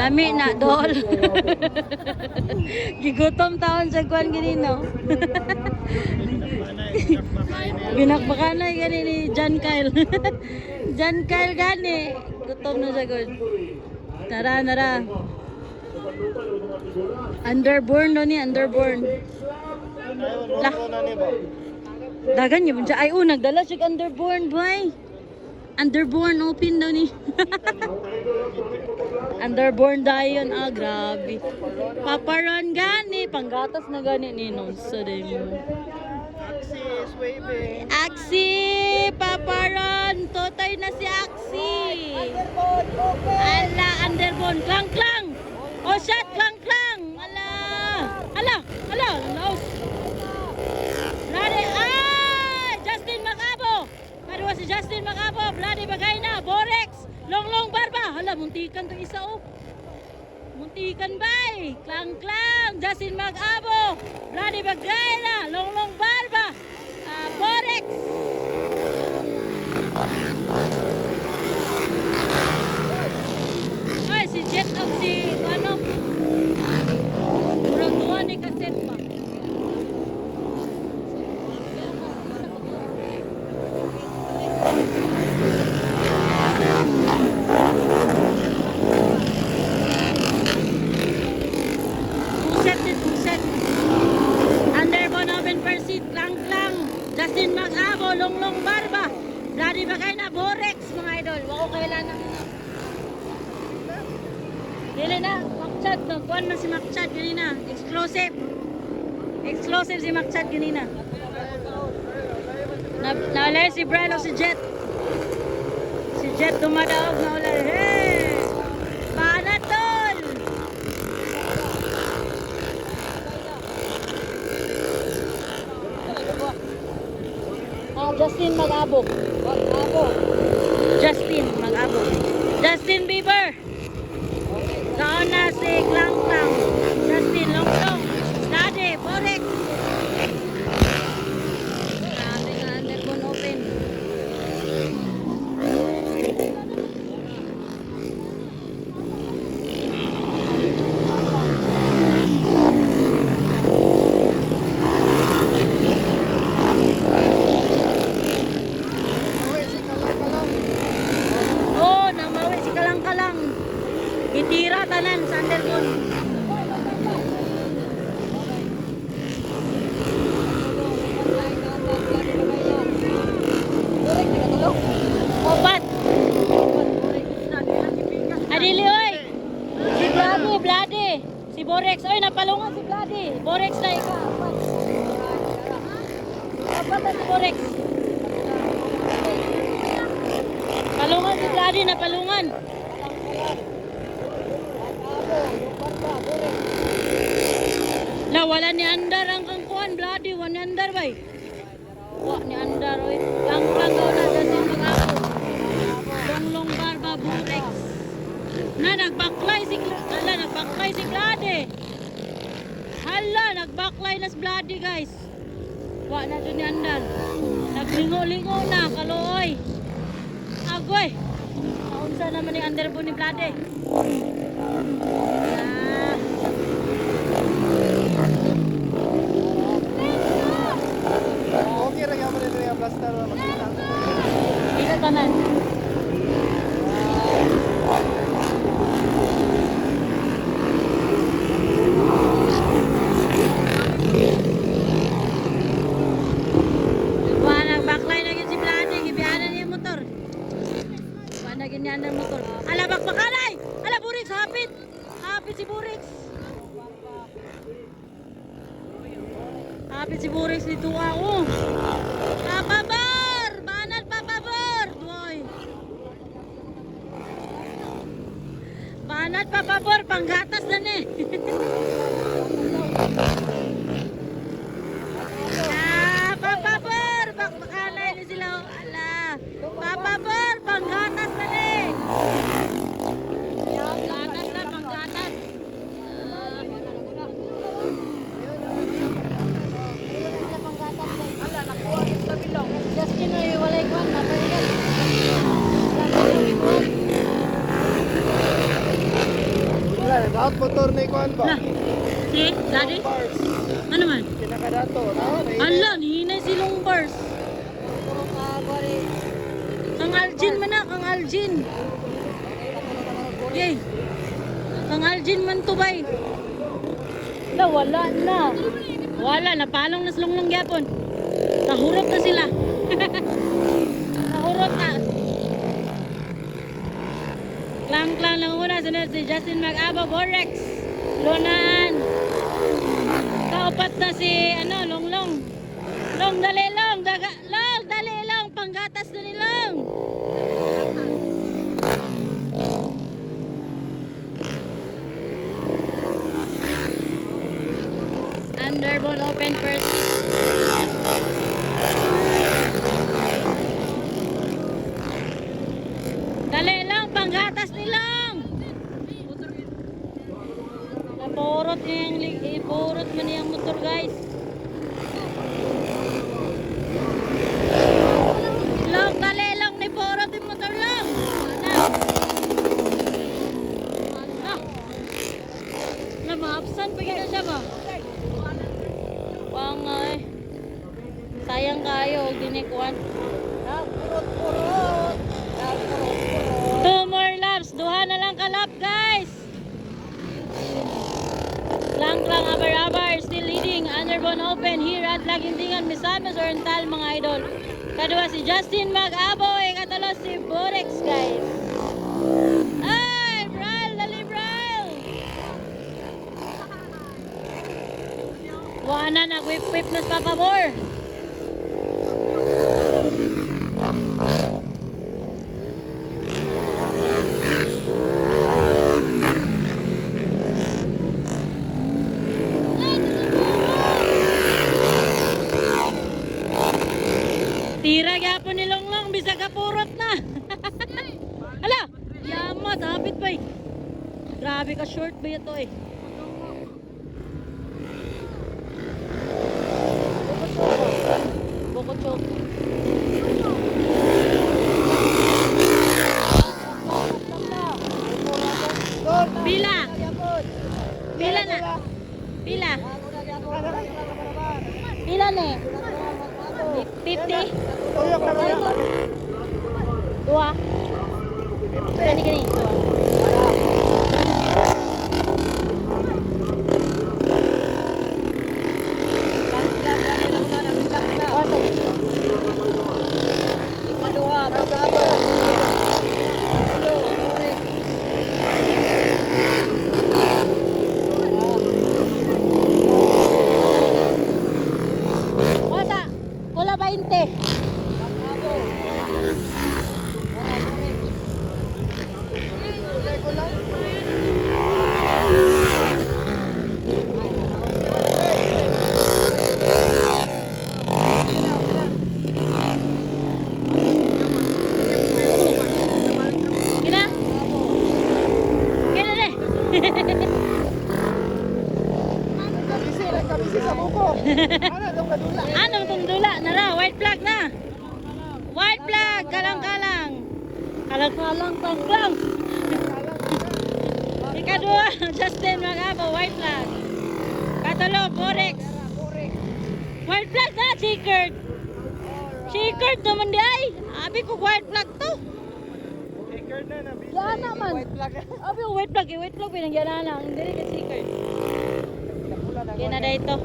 Lami na dol. Gigutom taon sa kuan ginino. Binakbakanay gani ni John Kyle. John Kyle gani. Gutom na siya gud. Tara, nara. Underborn no ni, underborn. Lah. Dagan niya ay nagdala siya underborn boy. Underborn open daw ni. Underborn dayon grabe. Paparon gani, panggatas na gani ni nonso din mo. Axis, waving. Axi, paparon, totoy na si Axi. Ala, underborn, klang klang. Oh shot, klang klang. Ala, ala, ala, laos. Ready, Justin Macabo. Ano si Justin Macabo? Bloody bagay na, Borex. Longlong barba. Hala, muntikan to isa Muntikan bay. Klang klang. Justin Macabo. Bloody bagay na, longlong barba. Borex. Ay, si Jet of si ano? Murang tuwa ni kaset pa. Justin Macabo, longlong barba. Bloody bagay na, Borex, mga idol. Wako kailan na. Dili na, Macchad. Nagkuhan na si Macchad ganina. Exclusive. Exclusive si Macchad ganina. Naulay si Brian o si Jet. Si Jet dumadaog na ulay. Hey! Paana tol! Justin Macabo. Justin Macabo. Justin Bieber. Saan na si Klang Klang. Justin Longlong. Daddy, Borex. Grabe nga, underbone open. Itira tanan sa underbone. Opat. Adili oy. Si Bloody. Si Borex oy napalungan si Bloody. Borex na ika. Opat na si Borex. Palungan si Bloody napalungan. La wala ni andar ang kangkuan Bloody, wala ni andar bay. Wa ni andar oy. Lang daw na Justin Macabo. Longlong barba Borex. Na nagbaklay si Bloody. Hala, nagbaklay na si Bloody guys. Wa na dun ni andar. Naglingo-lingo na kalooy. Agoy. Naunsa naman ni underbone ni Bloody. Okay, rin mo rin yung blaster. Ito tanan. Baklay na yun si Bloody. Gibianan niya yung motor. Wala ganyan ang motor. Ala, bakbakanay! Ala, Borex, hapit! Hapit si Borex. Hapit si Borex dito ako. Papabor! Banat papabor! Doy. Banat papabor, panggatas na ni. Papabor! Bakbakanay ni sila. Ala. Papabor, panggatas na ni. Panggatas na, panggatas. Justin ay walay kwan napaligan. Lahat motor ni Kuan ba? Na. Si, daddy? Bars. Ano man? Pinakadato. Ala, nihinay silong bars. Kang Aljin man na, Kang Aljin. Yay. Kang Aljin man to bay. Na, wala na. Wala, napalong na silong gyapon. Nahurot na sila. Nahurot na. Klang-klang lang una, sunod si Justin Mag-abo, Borex. Lunaan. Kaupat na si, Longlong. Long, dali long, long, dali long, panggatas na nilong. Underbone open first. Dali lang, panggatas nilang. Napurot yung ipurot man yung motor guys. Lang, dali lang, nipurot yung motor lang. Na maapsan pa gina siya ba? Pangay. Sayang kayo, ginikuan. Purot-purot. 2 more laps. Duha na lang kalap, guys. Lang-lang, abar-abar. Still leading. Underbone open here at Lagintingan, Misamis Oriental, mga idol. Kadua si Justin Mag-abo. Ikatalo si Borex, guys. Ay, Bral! Dali, Bral! Wana, nag-whip-whip na sa pabor. Tira gyapon ni Longlong bisag kapurot na. Hala, yamat hapit pa eh. Grabe ka short ba ito eh. Bokot-chok. Pila? Pila na? Pila? Pila na eh? 50? Tuyok na ba? Dua? Gani. Dua. Wasa, wala 20. Kina? Kina deh. Kabisi sa buko. Ano itong kadula? Ano itong dula? Nara, white flag na. White flag, kalang-kalang. Kalang-kalang, pang-klang. Ikadua, Justin Mag-abo, white flag. Katalo, Borex. White flag na, checkered. Checkered naman di ay. Abi ko white flag to. Checkered na nabisi. Yan naman. White flag. Abi ko white flag, white flag pinagyan na lang. Hindi rin ka checkered. Kaya na ito.